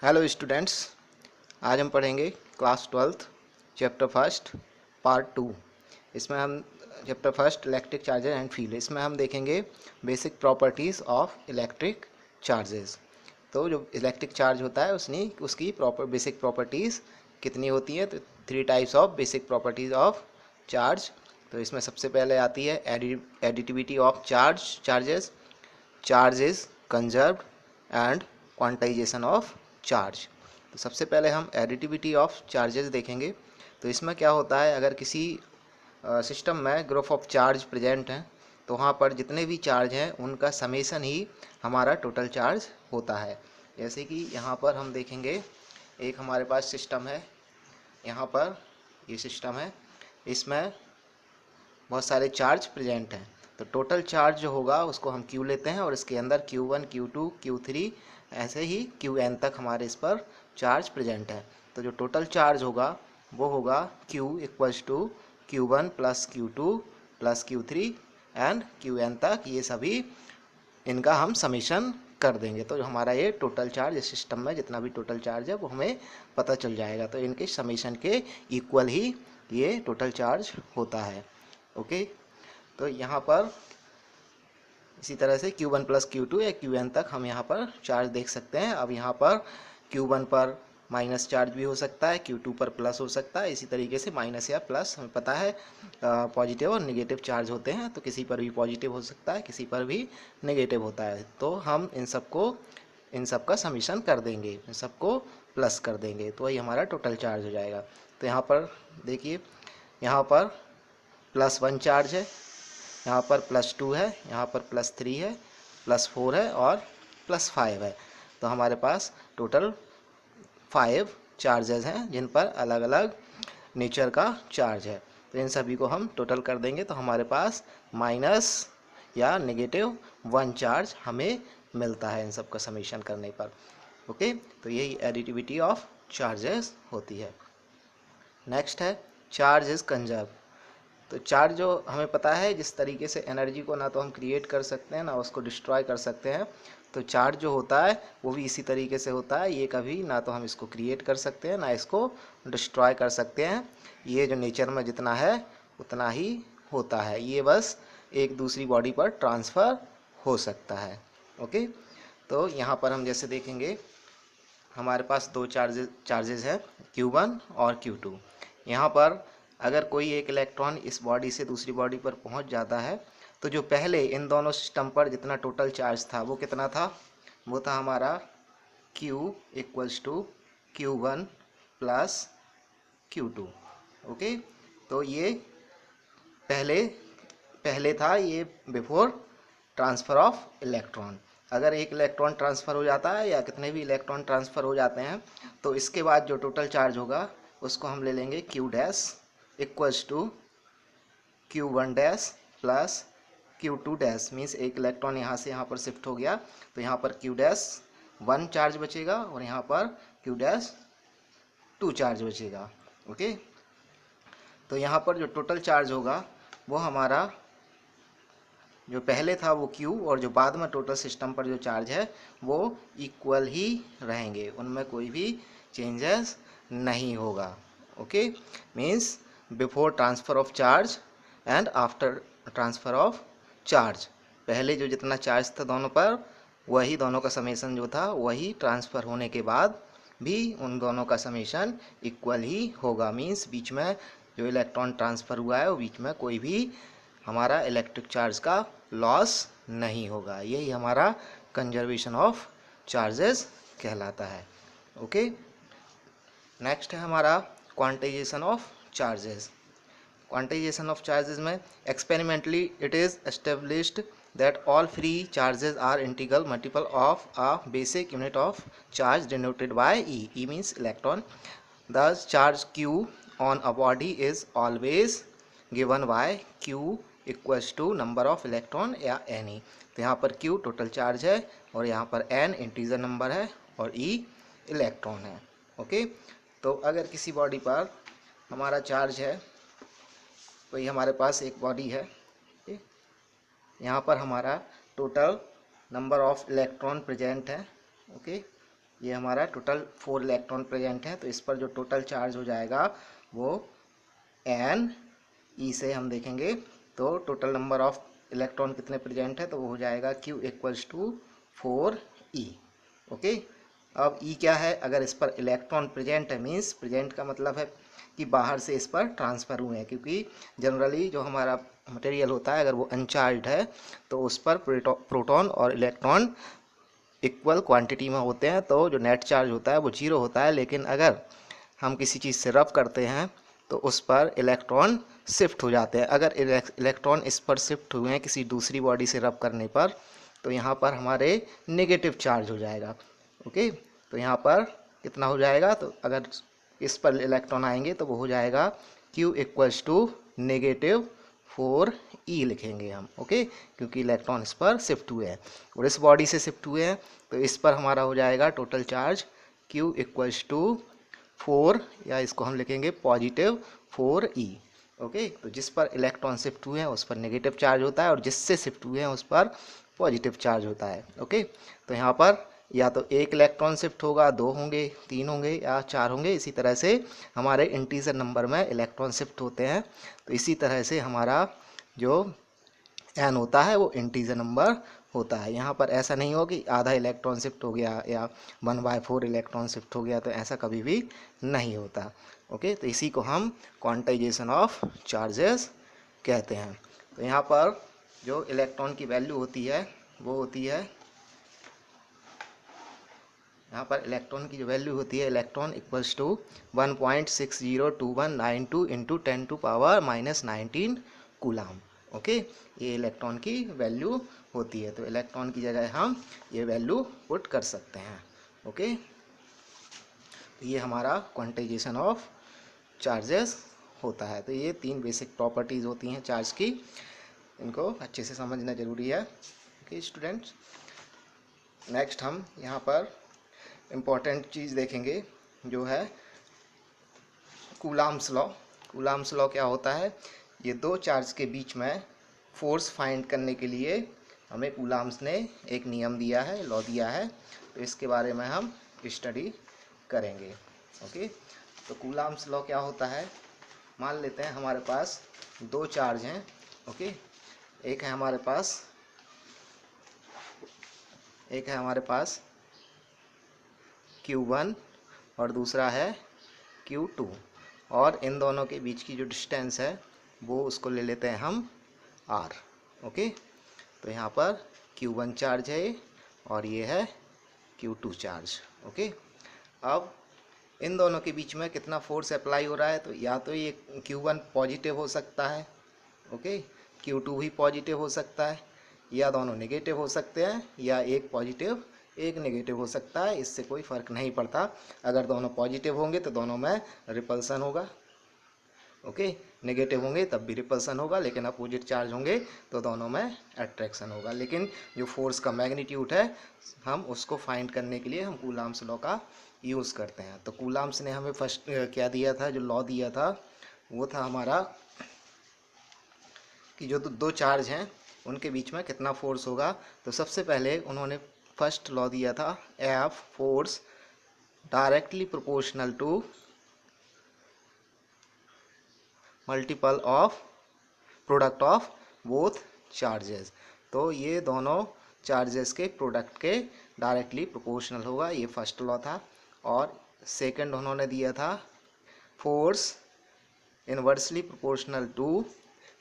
Hello students, आज हम पढ़ेंगे class 12th chapter first part 2। इसमें हम chapter first electric charges and field, इसमें हम देखेंगे basic properties of electric charges. तो जो इलेक्ट्रिक चार्ज होता है उसकी बेसिक प्रॉपर्टीज़ कितनी होती हैं। तो 3 types of basic properties of charge. तो इसमें सबसे पहले आती है additivity of charges, charge is conserved and quantization of charge. तो सबसे पहले हम एडिटिविटी ऑफ चार्जेस देखेंगे। तो इसमें क्या होता है, अगर किसी सिस्टम में ग्रुप ऑफ चार्ज प्रेजेंट हैं तो वहाँ पर जितने भी चार्ज हैं उनका समेसन ही हमारा टोटल चार्ज होता है। जैसे कि यहाँ पर हम देखेंगे, एक हमारे पास सिस्टम है, यहाँ पर ये सिस्टम है, इसमें बहुत सारे चार्ज प्रेजेंट हैं। तो टोटल चार्ज जो होगा उसको हम Q लेते हैं और इसके अंदर Q1, Q2, Q3 ऐसे ही Qn तक हमारे इस पर चार्ज प्रेजेंट है। तो जो टोटल चार्ज होगा वो होगा Q equals to Q1 plus Q2 plus Q3 and Qn तक, ये सभी इनका हम समेशन कर देंगे। तो हमारा ये टोटल चार्ज इस सिस्टम में जितना भी टोटल चार्ज है वो हमें पता चल जाएगा। तो इनके समेशन के इक्वल ही ये टोटल चार्ज होता है। ओके, तो यहाँ पर इसी तरह से Q1 प्लस Q2 या Qn तक हम यहाँ पर चार्ज देख सकते हैं। अब यहाँ पर Q1 पर माइनस चार्ज भी हो सकता है, Q2 पर प्लस हो सकता है। इसी तरीके से माइनस या प्लस हमें पता है पॉजिटिव और नेगेटिव चार्ज होते हैं। तो किसी पर भी पॉजिटिव हो सकता है, किसी पर भी नेगेटिव होता है। तो हम इन सब का समीशन कर देंगे, इन सबको प्लस कर देंगे, तो वही हमारा टोटल चार्ज हो जाएगा। तो यहाँ पर देखिए, यहाँ पर +1 चार्ज है, यहाँ पर +2 है, यहाँ पर +3 है, +4 है और +5 है। तो हमारे पास टोटल 5 चार्जेस हैं जिन पर अलग अलग नेचर का चार्ज है। तो इन सभी को हम टोटल कर देंगे तो हमारे पास माइनस या -1 चार्ज हमें मिलता है इन सब का समेशन करने पर। ओके, तो यही एडिटिविटी ऑफ चार्जेस होती है। नेक्स्ट है चार्ज इज कंजर्व। तो चार्ज जो हमें पता है, जिस तरीके से एनर्जी को ना तो हम क्रिएट कर सकते हैं ना उसको डिस्ट्रॉय कर सकते हैं। तो चार्ज जो होता है वो भी इसी तरीके से होता है। ये कभी ना तो हम इसको क्रिएट कर सकते हैं ना इसको डिस्ट्रॉय कर सकते हैं। ये जो नेचर में जितना है उतना ही होता है, ये बस एक दूसरी बॉडी पर ट्रांसफ़र हो सकता है। ओके, तो यहाँ पर हम जैसे देखेंगे, हमारे पास दो चार्जेस हैं, Q1 और Q2। यहाँ पर अगर कोई एक इलेक्ट्रॉन इस बॉडी से दूसरी बॉडी पर पहुँच जाता है तो जो पहले इन दोनों सिस्टम पर जितना टोटल चार्ज था वो कितना था, वो था हमारा Q equals to Q1 plus Q2। Okay, तो ये पहले पहले था, ये बिफोर ट्रांसफ़र ऑफ इलेक्ट्रॉन। अगर एक इलेक्ट्रॉन ट्रांसफ़र हो जाता है या कितने भी इलेक्ट्रॉन ट्रांसफ़र हो जाते हैं तो इसके बाद जो टोटल चार्ज होगा उसको हम ले लेंगे Q dash equals to Q1 dash plus Q2 dash. Means एक इलेक्ट्रॉन यहाँ से यहाँ पर शिफ्ट हो गया तो यहाँ पर Q डैश 1 चार्ज बचेगा और यहाँ पर Q डैश 2 चार्ज बचेगा। ओके, तो यहाँ पर जो टोटल चार्ज होगा वो हमारा जो पहले था वो Q और जो बाद में टोटल सिस्टम पर जो चार्ज है वो इक्वल ही रहेंगे, उनमें कोई भी चेंजेस नहीं होगा। Okay, means before transfer of charge and after transfer of charge, पहले जो जितना चार्ज था दोनों पर वही दोनों का समेशन जो था वही ट्रांसफ़र होने के बाद भी उन दोनों का समेशन इक्वल ही होगा। मीन्स बीच में जो इलेक्ट्रॉन ट्रांसफ़र हुआ है वो बीच में कोई भी हमारा इलेक्ट्रिक चार्ज का लॉस नहीं होगा। यही हमारा कंजर्वेशन ऑफ चार्जेस कहलाता है। ओके, नेक्स्ट है हमारा quantization of charges. Quantization of charges में experimentally it is established that all free charges are integral multiple of a basic unit of charge denoted by E. E means electron. Thus charge Q on a body is always given by Q equals to number of electron या N। तो यहाँ पर Q total charge है और यहाँ पर N integer number है और E इलेक्ट्रॉन है। ओके, तो अगर किसी बॉडी पर हमारा चार्ज है, कोई हमारे पास एक बॉडी है, यहाँ पर हमारा total number of electron present है। ओके, ये हमारा टोटल 4 इलेक्ट्रॉन प्रेजेंट है, तो इस पर जो टोटल चार्ज हो जाएगा वो एन ई से हम देखेंगे तो टोटल नंबर ऑफ इलेक्ट्रॉन कितने प्रेजेंट है, तो वो हो जाएगा Q equals to 4E। Okay, अब E क्या है, अगर इस पर इलेक्ट्रॉन प्रेजेंट है, मीन्स प्रेजेंट का मतलब है कि बाहर से इस पर ट्रांसफ़र हुए हैं, क्योंकि जनरली जो हमारा मटेरियल होता है अगर वो अनचार्ज्ड है तो उस पर प्रोटॉन और इलेक्ट्रॉन इक्वल क्वांटिटी में होते हैं, तो जो नेट चार्ज होता है वो जीरो होता है। लेकिन अगर हम किसी चीज़ से रब करते हैं तो उस पर इलेक्ट्रॉन शिफ्ट हो जाते हैं। अगर इलेक्ट्रॉन इस पर शिफ्ट हुए हैं किसी दूसरी बॉडी से रब करने पर, तो यहाँ पर हमारे नेगेटिव चार्ज हो जाएगा। ओके, तो यहाँ पर कितना हो जाएगा, तो अगर इस पर इलेक्ट्रॉन आएंगे तो वो हो जाएगा Q इक्वल्स टू -4E लिखेंगे हम। ओके, क्योंकि इलेक्ट्रॉन इस पर शिफ्ट हुए हैं और इस बॉडी से शिफ्ट हुए हैं, तो इस पर हमारा हो जाएगा total charge Q equals to 4, या इसको हम लिखेंगे +4E। ओके, तो जिस पर इलेक्ट्रॉन शिफ्ट हुए हैं उस पर नेगेटिव चार्ज होता है और जिससे शिफ्ट हुए हैं उस पर पॉजिटिव चार्ज होता है। ओके, तो यहाँ पर या तो एक इलेक्ट्रॉन शिफ्ट होगा, 2 होंगे, 3 होंगे या 4 होंगे। इसी तरह से हमारे इंटीजर नंबर में इलेक्ट्रॉन शिफ्ट होते हैं, तो इसी तरह से हमारा जो एन होता है वो इंटीजर नंबर होता है। यहाँ पर ऐसा नहीं हो कि आधा इलेक्ट्रॉन शिफ्ट हो गया या 1/4 इलेक्ट्रॉन शिफ्ट हो गया, तो ऐसा कभी भी नहीं होता। ओके, तो इसी को हम क्वांटाइजेशन ऑफ चार्जेस कहते हैं। तो यहाँ पर जो इलेक्ट्रॉन की वैल्यू होती है वो होती है, यहाँ पर इलेक्ट्रॉन की जो वैल्यू होती है, electron equals to 1.602192 into 10⁻⁻19 coulomb. Okay, ये इलेक्ट्रॉन की वैल्यू होती है, तो इलेक्ट्रॉन की जगह हम ये वैल्यू पुट कर सकते हैं। ओके, तो ये हमारा क्वांटाइजेशन ऑफ चार्जेस होता है। तो ये 3 बेसिक प्रॉपर्टीज़ होती हैं चार्ज की, इनको अच्छे से समझना ज़रूरी है। ओके स्टूडेंट्स, नेक्स्ट हम यहाँ पर इम्पॉर्टेंट चीज़ देखेंगे जो है कूलाम्स लॉ। कूलाम्स लॉ क्या होता है, ये 2 चार्ज के बीच में फोर्स फाइंड करने के लिए हमें कूलाम्स ने एक नियम दिया है, लॉ दिया है, तो इसके बारे में हम स्टडी करेंगे। ओके, तो कूलाम्स लॉ क्या होता है, मान लेते हैं हमारे पास 2 चार्ज हैं। ओके, एक है हमारे पास Q1 और दूसरा है Q2, और इन दोनों के बीच की जो डिस्टेंस है वो उसको ले लेते हैं हम R। ओके, तो यहाँ पर Q1 चार्ज है और ये है Q2 चार्ज। ओके, अब इन दोनों के बीच में कितना फोर्स अप्लाई हो रहा है, तो या तो ये Q1 पॉजिटिव हो सकता है, ओके, Q2 भी पॉजिटिव हो सकता है, या दोनों नेगेटिव हो सकते हैं, या एक पॉजिटिव एक नेगेटिव हो सकता है। इससे कोई फ़र्क नहीं पड़ता, अगर दोनों पॉजिटिव होंगे तो दोनों में रिपल्सन होगा, ओके, नेगेटिव होंगे तब भी रिपल्सन होगा, लेकिन अपोजिट चार्ज होंगे तो दोनों में अट्रैक्शन होगा। लेकिन जो फोर्स का मैग्नीट्यूड है हम उसको फाइंड करने के लिए हम कूलाम्स लॉ का यूज़ करते हैं। तो कूलाम्स ने हमें फर्स्ट क्या दिया था, जो लॉ दिया था वो था हमारा कि जो 2 चार्ज हैं उनके बीच में कितना फोर्स होगा। तो सबसे पहले उन्होंने फर्स्ट लॉ दिया था, F force directly proportional to multiple of product of both charges. तो ये दोनों चार्जेस के प्रोडक्ट के डायरेक्टली प्रोपोर्शनल होगा, ये फर्स्ट लॉ था। और सेकंड उन्होंने दिया था, force inversely proportional to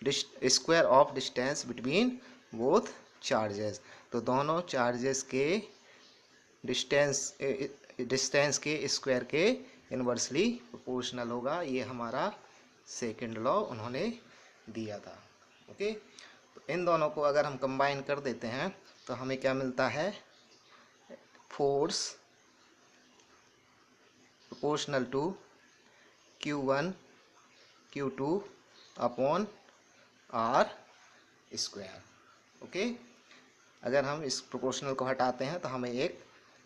square of distance between both charges. तो दोनों चार्जेस के डिस्टेंस के स्क्वायर के इनवर्सली प्रोपोर्शनल होगा, ये हमारा सेकंड लॉ उन्होंने दिया था। ओके, तो इन दोनों को अगर हम कंबाइन कर देते हैं तो हमें क्या मिलता है, force proportional to Q1 Q2 upon R square. Okay, अगर हम इस प्रोपोर्शनल को हटाते हैं तो हमें एक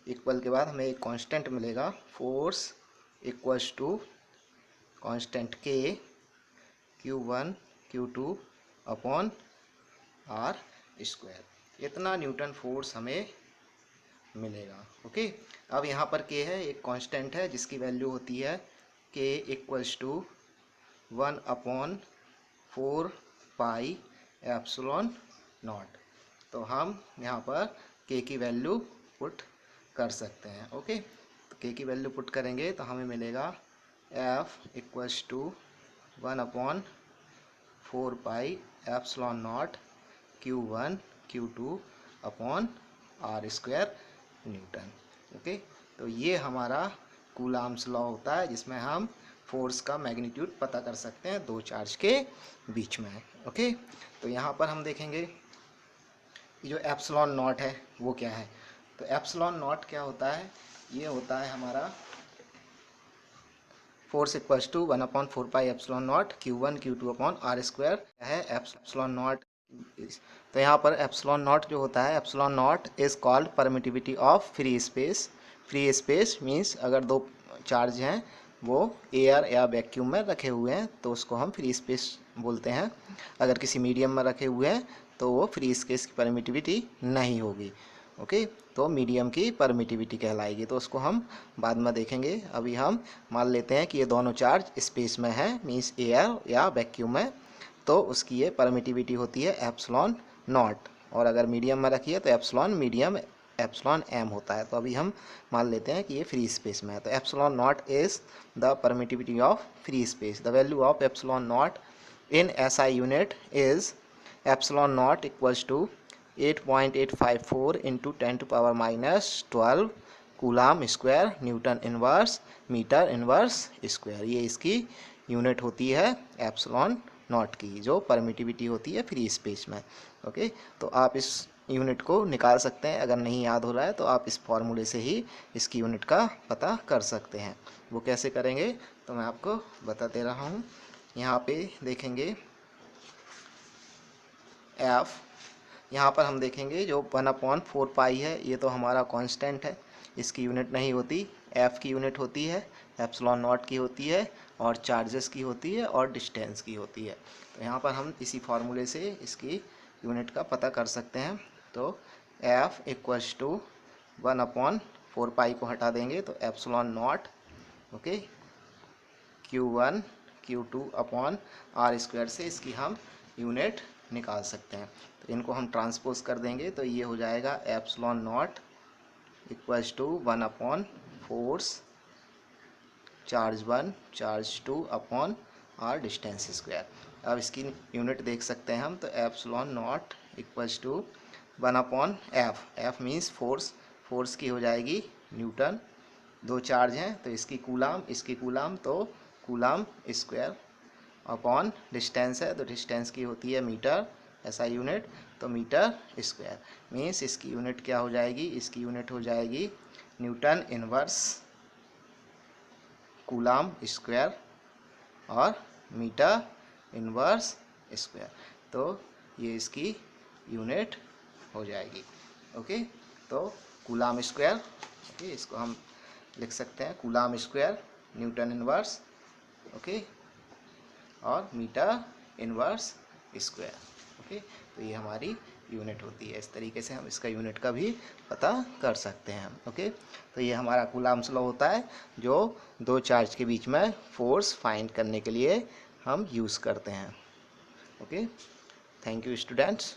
इक्वल के बाद हमें एक कांस्टेंट मिलेगा, force equals to constant K Q1 Q2 upon R square. इतना न्यूटन फोर्स हमें मिलेगा। ओके, अब यहाँ पर के है, एक कांस्टेंट है जिसकी वैल्यू होती है के इक्वल्स टू 1/4πε0। तो हम यहाँ पर के की वैल्यू पुट कर सकते हैं। ओके, तो के की वैल्यू पुट करेंगे तो हमें मिलेगा F equals to 1/4πε0 Q1 Q2 upon R² newton. Okay, तो ये हमारा कूलाम्स लॉ होता है जिसमें हम फोर्स का मैग्नीट्यूड पता कर सकते हैं दो चार्ज के बीच में। ओके, तो यहाँ पर हम देखेंगे ये जो एप्सिलॉन नॉट है वो क्या है। तो एप्सिलॉन नॉट क्या होता है, ये होता है हमारा force equals to 1/4πε0 Q1 Q2 upon R² है एप्सिलॉन नॉट। तो यहाँ पर एप्सिलॉन नॉट जो होता है, epsilon not is called permittivity of free space. Free space means अगर दो चार्ज हैं वो एयर या वैक्यूम में रखे हुए हैं तो उसको हम फ्री स्पेस बोलते हैं। अगर किसी मीडियम में रखे हुए हैं तो वो फ्री स्पेस की परमिटिविटी नहीं होगी। ओके, तो मीडियम की परमिटिविटी कहलाएगी, तो उसको हम बाद में देखेंगे। अभी हम मान लेते हैं कि ये दोनों चार्ज स्पेस में है, मीन्स एयर या वैक्यूम में, तो उसकी ये परमिटिविटी होती है एप्सिलॉन नॉट। और अगर मीडियम में रखिए तो एप्सिलॉन मीडियम एप्सिलॉन एम होता है। तो अभी हम मान लेते हैं कि ये फ्री स्पेस में है। तो epsilon not is the permittivity of free space. The value of epsilon not in SI unit is epsilon not equals to 8.854 into 10⁻⁻12 coulomb square newton inverse metre inverse square. ये इसकी unit होती है epsilon not की, जो permittivity होती है free space में। Okay, तो आप इस यूनिट को निकाल सकते हैं। अगर नहीं याद हो रहा है तो आप इस फॉर्मूले से ही इसकी यूनिट का पता कर सकते हैं। वो कैसे करेंगे तो मैं आपको बता दे रहा हूँ। यहाँ पे देखेंगे एफ, यहाँ पर हम देखेंगे जो 1/4π है ये तो हमारा कांस्टेंट है, इसकी यूनिट नहीं होती। एफ़ की यूनिट होती है, एप्सिलॉन नॉट की होती है, और चार्जेस की होती है, और डिस्टेंस की होती है। तो यहाँ पर हम इसी फार्मूले से इसकी यूनिट का पता कर सकते हैं। तो एफ इक्वल्स टू 1/4π को हटा देंगे तो epsilon not, okay, Q1 Q2 upon R² से इसकी हम यूनिट निकाल सकते हैं। तो इनको हम ट्रांसपोज कर देंगे तो ये हो जाएगा epsilon not equals to 1/4 charge 1 charge 2 upon R distance square. अब इसकी यूनिट देख सकते हैं हम। तो epsilon not equals to 1/f, F means force, force की हो जाएगी न्यूटन। दो चार्ज हैं तो इसकी कूलाम तो कूलाम स्क्वायर, अपॉन डिस्टेंस है तो डिस्टेंस की होती है मीटर SI यूनिट, तो मीटर स्क्वायर। मीन्स इसकी यूनिट क्या हो जाएगी, इसकी यूनिट हो जाएगी न्यूटन इनवर्स कूलाम स्क्वायर और मीटर इनवर्स स्क्वायर। तो ये इसकी यूनिट हो जाएगी। ओके, तो कूलाम स्क्वायर, ओके, इसको हम लिख सकते हैं coulomb square newton inverse, okay, और मीटर इनवर्स स्क्वायर। ओके, तो ये हमारी यूनिट होती है। इस तरीके से हम इसका यूनिट का भी पता कर सकते हैं। ओके, तो ये हमारा कूलाम्स लॉ होता है जो दो चार्ज के बीच में फोर्स फाइंड करने के लिए हम यूज़ करते हैं। Okay, thank you students.